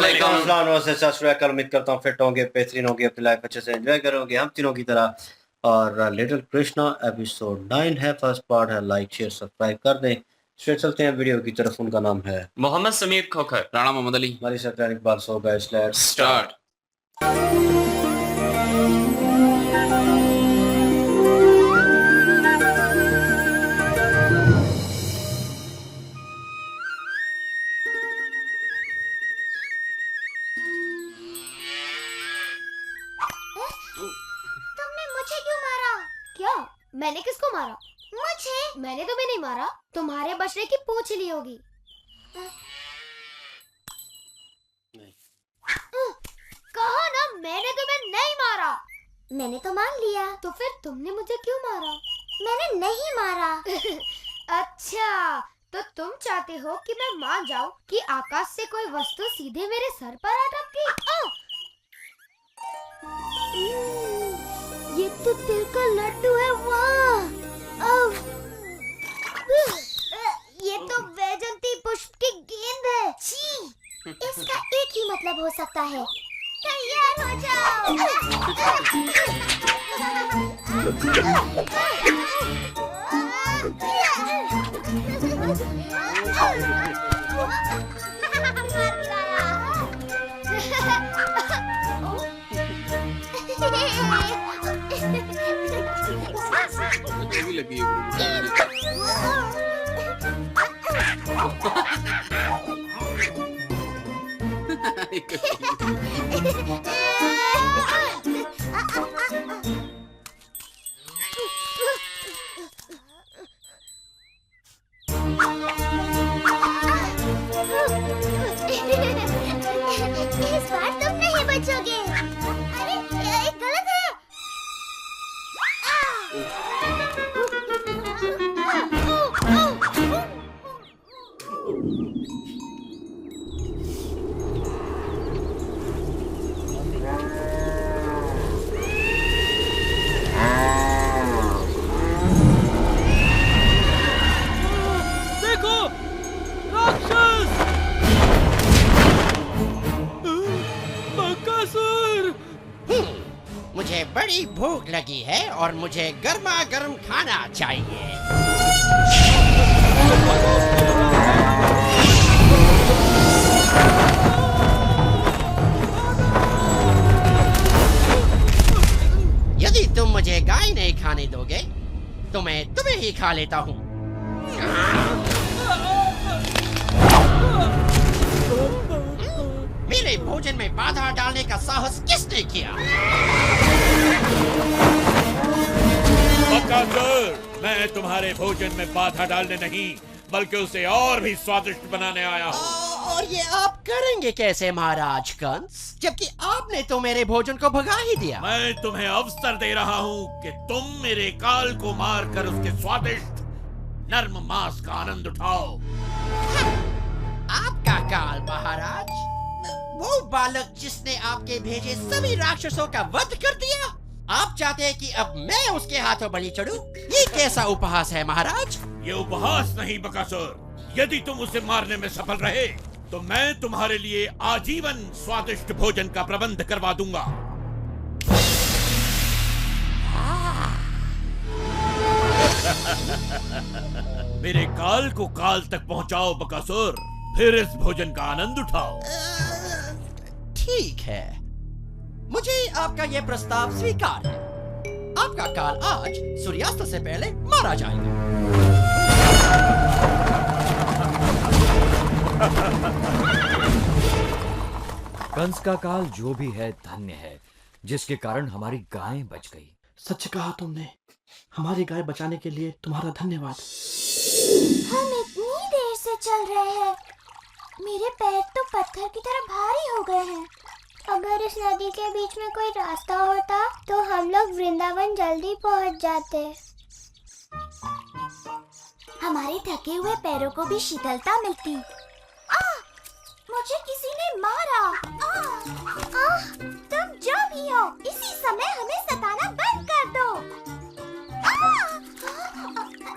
अस्सलामुअलैकुम। अस्सलाम वालेकुम। सत श्री अकाल। उम्मीद करता हूँ फिट होंगे, बेहतरीन होंगे, अपनी लाइफ अच्छे से एंजॉय करोगे हम तीनों की तरह। और लिटिल कृष्णा एपिसोड 9 है, फर्स्ट पार्ट है। लाइक शेयर सब्सक्राइब कर दें। फिर चलते हैं वीडियो की तरफ। उनका नाम है मोहम्मद समीर खोखर, राणा मोहम्मद अली। हमारी सरकार Iqbal so guys, let's start. तुमने मुझे क्यों मारा? क्या? मैंने किसको मारा? मुझे? मैंने तुम्हें नहीं मारा, तुम्हारे बछड़े की पूंछ ली होगी। कहा ना मैंने तुम्हें नहीं मारा। मैंने तो मान लिया। तो फिर तुमने मुझे क्यों मारा? मैंने नहीं मारा। अच्छा, तो तुम चाहते हो कि मैं मान जाऊं कि आकाश से कोई वस्तु सीधे मेरे सर पर आ टपकी? ये तो तिल का लड्डू है। वाह! ये तो वैजंती पुष्प की गेंद है। छी! इसका एक ही मतलब हो सकता है। तैयार हो जाओ। भी लगी है। इस बार तुम नहीं बचोगे। अरे ये गलत है। देखो, राक्षस! बकासुर! मुझे बड़ी भूख लगी है और मुझे गर्मा गर्म खाना चाहिए। यदि तुम मुझे गाय नहीं खाने दोगे तो मैं तुम्हें ही खा लेता हूँ। मेरे भोजन में बाधा डालने का साहस किसने किया? बकासुर, मैं तुम्हारे भोजन में बाधा डालने नहीं बल्कि उसे और भी स्वादिष्ट बनाने आया हूँ। और ये आप करेंगे कैसे महाराज कंस, जबकि आपने तो मेरे भोजन को भगा ही दिया। मैं तुम्हें अवसर दे रहा हूँ कि तुम मेरे काल को मारकर उसके स्वादिष्ट नर्म मांस का आनंद उठाओ। आपका काल महाराज? वो बालक जिसने आपके भेजे सभी राक्षसों का वध कर दिया? आप चाहते हैं कि अब मैं उसके हाथों बलि चढ़ूं? ये कैसा उपहास है महाराज? ये उपहास नहीं बकासुर। यदि तुम उसे मारने में सफल रहे तो मैं तुम्हारे लिए आजीवन स्वादिष्ट भोजन का प्रबंध करवा दूंगा। मेरे काल को काल तक पहुंचाओ बकासुर, फिर इस भोजन का आनंद उठाओ। ठीक है, मुझे आपका यह प्रस्ताव स्वीकार है। आपका काल आज सूर्यास्त से पहले मारा जाएगा। कंस का काल जो भी है धन्य है, जिसके कारण हमारी गायें बच गई। सच कहा तुमने। हमारी गाय बचाने के लिए तुम्हारा धन्यवाद। हम इतनी देर से चल रहे हैं, मेरे पैर तो पत्थर की तरह भारी हो गए हैं। अगर इस नदी के बीच में कोई रास्ता होता तो हम लोग वृंदावन जल्दी पहुंच जाते। हमारे थके हुए पैरों को भी शीतलता मिलती। मुझे किसी ने मारा। तुम जो भी हो, इसी समय हमें सताना बंद कर दो।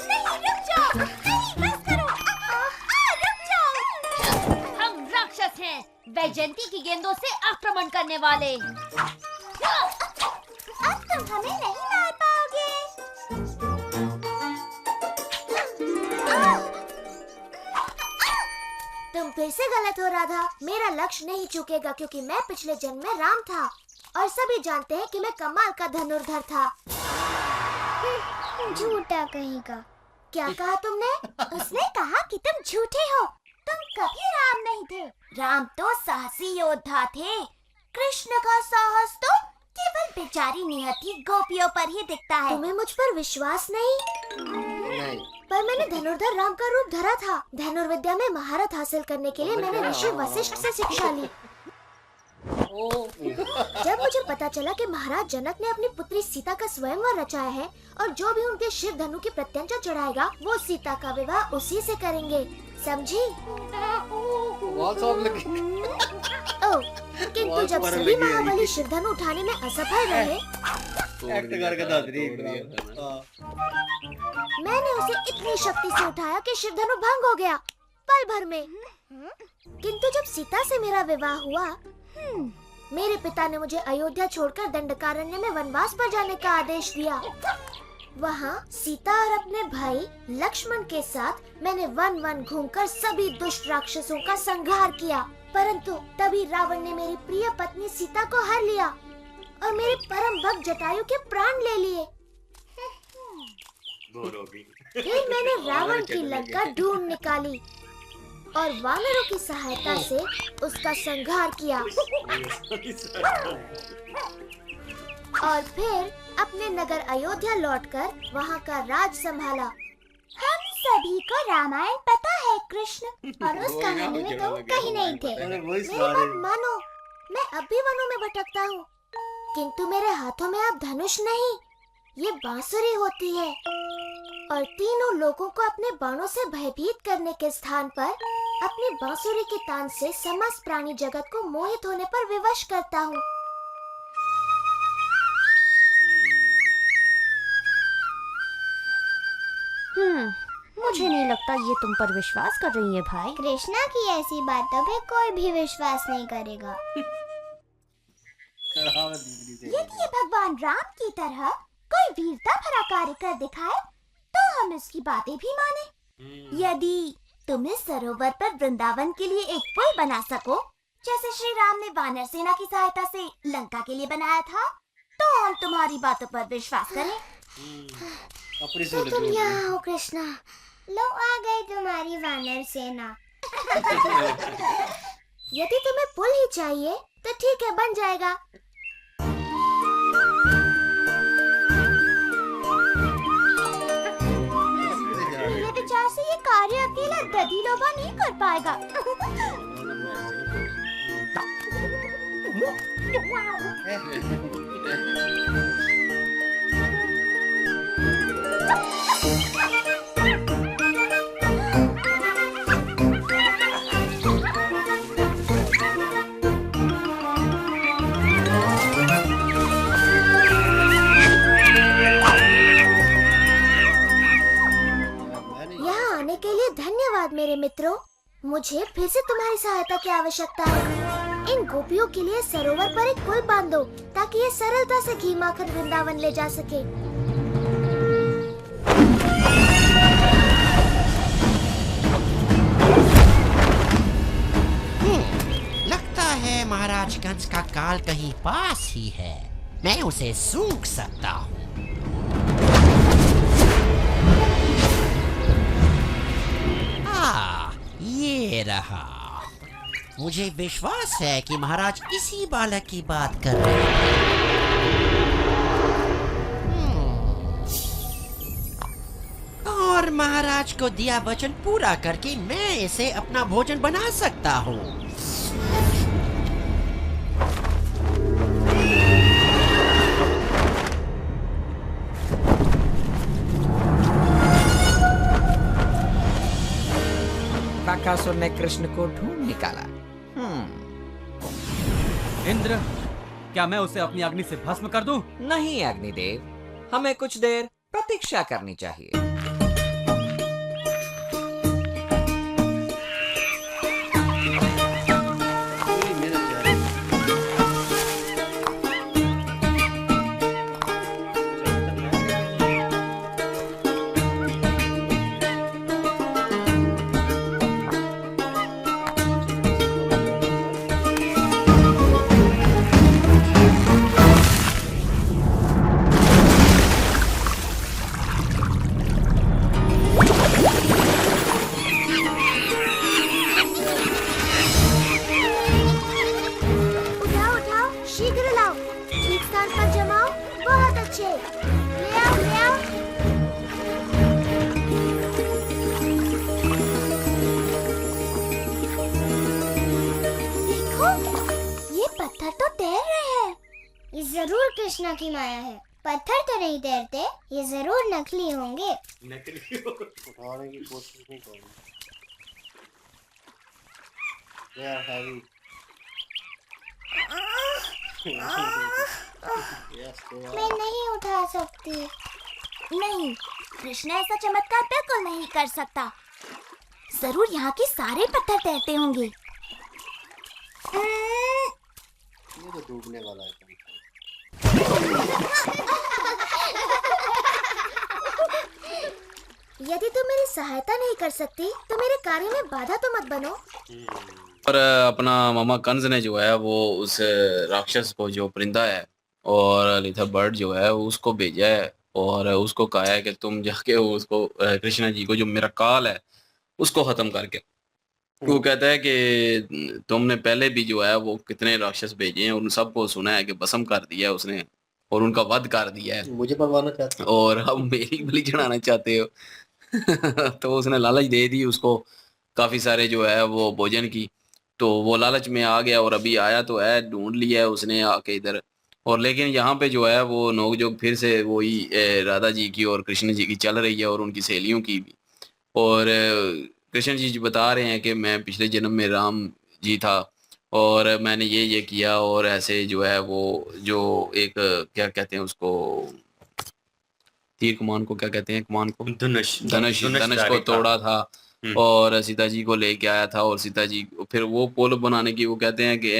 नहीं, रुक जाओ। नहीं, बस करो। रुक जाओ। हम राक्षस हैं, वैजयंती वैजयंती की गेंदों से आक्रमण करने वाले। अब तुम हमें नहीं मार पाओगे। तुम फिर से गलत हो रहा था। मेरा लक्ष्य नहीं चूकेगा क्योंकि मैं पिछले जन्म में राम था और सभी जानते हैं कि मैं कमाल का धनुर्धर था। झूठा कहीं का। क्या कहा तुमने? उसने कहा कि तुम झूठे हो। तुम कभी राम नहीं थे। राम तो साहसी योद्धा थे। कृष्ण का साहस तो केवल बेचारी निहत्थी गोपियों पर ही दिखता है। तुम्हें मुझ पर विश्वास नहीं? पर मैंने धनुर्धर राम का रूप धरा था। धनुर्विद्या में महारत हासिल करने के लिए मैंने ऋषि वशिष्ठ से शिक्षा ली। जब मुझे पता चला कि महाराज जनक ने अपनी पुत्री सीता का स्वयंवर रचाया है और जो भी उनके शिव धनु की प्रत्यंचा चढ़ाएगा वो सीता का विवाह उसी से करेंगे, समझी? किंतु जब सभी महाबली शिव धनु उठाने में असफल रहे, मैंने उसे इतनी शक्ति से उठाया कि शिव धनु भंग हो गया पल भर में। किंतु जब सीता से मेरा विवाह हुआ, मेरे पिता ने मुझे अयोध्या छोड़कर दंडकारण्य में वनवास पर जाने का आदेश दिया। वहाँ सीता और अपने भाई लक्ष्मण के साथ मैंने वन वन घूमकर सभी दुष्ट राक्षसों का संहार किया। परंतु तभी रावण ने मेरी प्रिय पत्नी सीता को हर लिया और मेरे परम भक्त जटायु के प्राण ले लिए। फिर मैंने रावण की लंका ढूंढ निकाली और वानरों की सहायता से उसका संहार किया और फिर अपने नगर अयोध्या लौटकर वहाँ का राज संभाला। हम सभी को रामायण पता है कृष्ण, और उस कहानी में तुम कहीं नहीं थे। मेरी बात मानो, मैं अब भी वनों में भटकता हूँ, किंतु मेरे हाथों में अब धनुष नहीं, ये बांसुरी होती है और तीनों लोगों को अपने बाणों से भयभीत करने के स्थान पर अपनी बांसुरी के तान से समस्त प्राणी जगत को मोहित होने पर विवश करता हूँ। मुझे नहीं लगता ये तुम पर विश्वास कर रही है भाई। कृष्णा की ऐसी बातों पे कोई भी विश्वास नहीं करेगा। यदि ये भगवान राम की तरह कोई वीरता भरा कार्य कर दिखाए तो हम इसकी बातें भी माने। यदि तुम इस सरोवर पर वृंदावन के लिए एक पुल बना सको, जैसे श्री राम ने वानर सेना की सहायता से लंका के लिए बनाया था, तो हम तुम्हारी बातों पर विश्वास करें। तो तुम यहाँ हो कृष्णा, लो आ गई तुम्हारी वानर सेना। यदि तुम्हें पुल ही चाहिए तो ठीक है, बन जाएगा। मेरे विचार से ये कार्य अकेला दधिलोभा नहीं कर पाएगा। धन्यवाद मेरे मित्रों, मुझे फिर से तुम्हारी सहायता की आवश्यकता है। इन गोपियों के लिए सरोवर पर एक पुल बांध दो ताकि ये सरलता से घी माखन वृंदावन ले जा सके। लगता है महाराज कंस का काल कहीं पास ही है। मैं उसे सूंघ सकता हूँ। ये रहा। मुझे विश्वास है कि महाराज इसी बालक की बात कर रहे हैं। और महाराज को दिया वचन पूरा करके मैं इसे अपना भोजन बना सकता हूँ। बकासुर ने कृष्ण को ढूंढ निकाला। इंद्र, क्या मैं उसे अपनी अग्नि से भस्म कर दूं? नहीं अग्निदेव, हमें कुछ देर प्रतीक्षा करनी चाहिए। कृष्णा की माया है। पत्थर तो नहीं तैरते, ये जरूर नकली होंगे। उठाने की कोशिश नहीं करूंगी। They are heavy. Yes, they are. मैं नहीं उठा सकती। नहीं, कृष्णा ऐसा चमत्कार बिल्कुल नहीं कर सकता। जरूर यहाँ के सारे पत्थर तैरते होंगे। ये तो डूबने वाला है। यदि तुम मेरी सहायता नहीं कर सकती तो मेरे कार्य में बाधा तो मत बनो। और अपना मामा कंस ने जो है वो उस राक्षस को, जो परिंदा है और लिथर बर्ड जो है, उसको भेजा है और उसको कहा है कि तुम जाके उसको कृष्णा जी को, जो मेरा काल है, उसको खत्म करके। वो कहता है कि तुमने पहले भी जो है वो कितने राक्षस भेजे हैं, उन सबको सुना है कि भस्म कर दिया है उसने और उनका वध कर दिया है, मुझे परवाना चाहते हो और अब मेरी बलि चढ़ाना चाहते हो। तो उसने लालच दे दी उसको काफी सारे जो है वो भोजन की, तो वो लालच में आ गया और अभी आया तो है, ढूंढ लिया है उसने आके इधर। और लेकिन यहाँ पे जो है वो नोकझोंक फिर से वही राधा जी की और कृष्ण जी की चल रही है और उनकी सहेलियों की भी। और कृष्ण जी बता रहे हैं कि मैं पिछले जन्म में राम जी था और मैंने ये किया, और ऐसे जो है वो जो एक क्या कहते हैं उसको, तीर कमान को क्या कहते हैं, कमान को धनुष धनुष को तोड़ा था और सीता जी को लेके आया था। और सीता जी फिर वो पुल बनाने की वो कहते हैं कि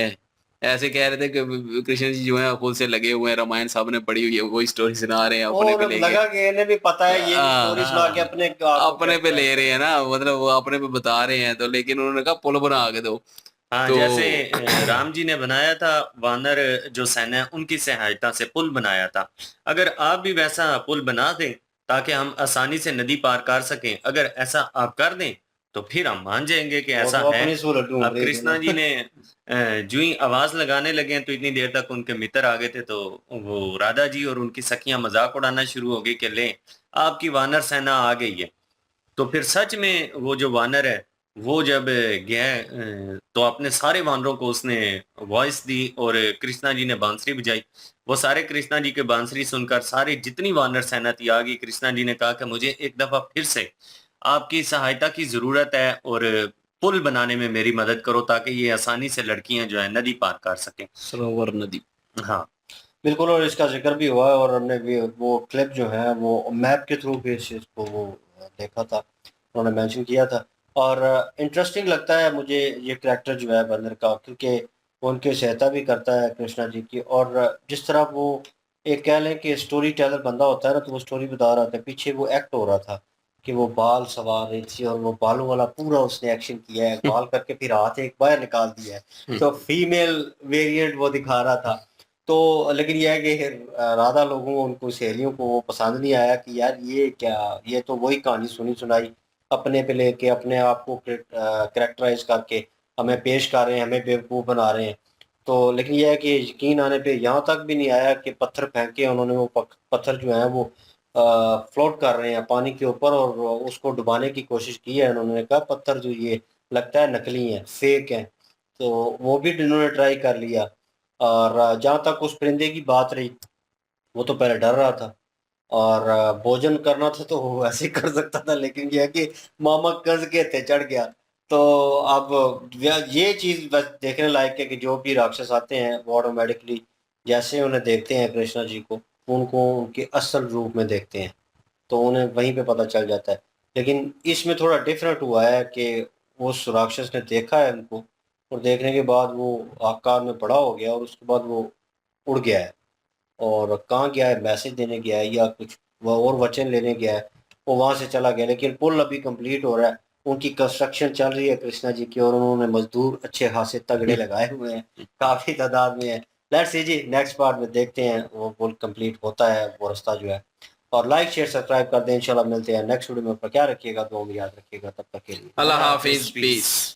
ऐसे कह रहे थे कि कृष्ण जी जो है पुल से लगे हुए हैं, रामायण साहब ने पढ़ी हुई है, वही स्टोरी सुना रहे हैं अपने पे लेके। लगा कि इन्हें भी पता है ये स्टोरी सुना के अपने पे ले रहे हैं ना, मतलब वो अपने पे बता रहे हैं। तो लेकिन उन्होंने कहा पुल बना के दो। हाँ, तो जैसे राम जी ने बनाया था, वानर जो सेना है उनकी सहायता से पुल बनाया था। अगर आप भी वैसा पुल बना दें ताकि हम आसानी से नदी पार कर सकें, अगर ऐसा आप कर दें तो फिर हम मान जाएंगे कि ऐसा तो है। अब कृष्णा जी ने जो ही आवाज लगाने लगे तो इतनी देर तक उनके मित्र आ गए थे, तो वो राधा जी और उनकी सखियां मजाक उड़ाना शुरू हो गई कि ले आपकी वानर सेना आ गई है। तो फिर सच में वो जो वानर है वो जब गया तो अपने सारे वानरों को उसने वॉइस दी और कृष्णा जी ने बांसुरी बजाई। वो सारे कृष्णा जी के बांसुरी सुनकर सारी जितनी वानर सेना थी आ गई। कृष्णा जी ने कहा कि मुझे एक दफा फिर से आपकी सहायता की जरूरत है और पुल बनाने में मेरी मदद करो ताकि ये आसानी से लड़कियां जो है नदी पार कर सकें, सरोवर नदी। हाँ बिल्कुल, और इसका जिक्र भी हुआ है और हमने भी वो क्लिप जो है वो मैप के थ्रू भी इस चीज़ को वो देखा था, उन्होंने मेंशन किया था। और इंटरेस्टिंग लगता है मुझे ये कैरेक्टर जो है बंदर का, क्योंकि वो उनकी सहायता भी करता है कृष्णा जी की। और जिस तरह वो एक कह लें कि स्टोरी टेलर बंदा होता है ना, तो वो स्टोरी बता रहा था, पीछे वो एक्ट हो रहा था कि वो बाल सवार रही थी और वो बालों वाला पूरा उसने एक्शन किया है, बाल करके फिर हाथ एक बाहर निकाल दिया है, तो फीमेल वेरिएंट वो दिखा रहा था। तो लेकिन यह है कि राधा लोगों को, उनको सहेलियों को वो पसंद नहीं आया कि यार ये क्या, ये तो वही कहानी सुनी सुनाई अपने पे लेके अपने आप को करेक्टराइज करके हमें पेश कर रहे हैं, हमें बेवकूफ़ बना रहे हैं। तो लेकिन यह है कि यकीन आने पे यहाँ तक भी नहीं आया कि पत्थर फेंक के उन्होंने वो पत्थर जो है वो फ्लोट कर रहे हैं पानी के ऊपर और उसको डुबाने की कोशिश की है। उन्होंने कहा पत्थर जो ये लगता है नकली हैं, फेक हैं, तो वो भी इन्होंने ट्राई कर लिया। और जहाँ तक उस परिंदे की बात रही, वो तो पहले डर रहा था और भोजन करना था तो वो ऐसे ही कर सकता था, लेकिन यह है कि मामा कंस के थे चढ़ गया। तो अब ये चीज़ बस देखने लायक है कि जो भी राक्षस आते हैं वो ऑटोमेटिकली जैसे उन्हें देखते हैं कृष्णा जी को, उनको उनके असल रूप में देखते हैं, तो उन्हें वहीं पे पता चल जाता है। लेकिन इसमें थोड़ा डिफरेंट हुआ है कि उस राक्षस ने देखा है उनको और देखने के बाद वो आकार में बड़ा हो गया और उसके बाद वो उड़ गया है। और कहाँ गया है, मैसेज देने गया है या कुछ वो और वचन लेने गया है, वो वहाँ से चला गया। लेकिन पुल अभी कंप्लीट हो रहा है, उनकी कंस्ट्रक्शन चल रही है कृष्णा जी की, और उन्होंने मजदूर अच्छे खासे तगड़े लगाए हुए हैं, काफ़ी तादाद में है। लेट्स सी जी नेक्स्ट पार्ट में देखते हैं वो पुल कंप्लीट होता है वो रास्ता जो है। और लाइक शेयर सब्सक्राइब कर दें। इंशाल्लाह मिलते हैं नेक्स्ट वीडियो में। क्या रखिएगा, दुआ में याद रखिएगा। तब तक के लिए अल्लाह हाफिज, पीस।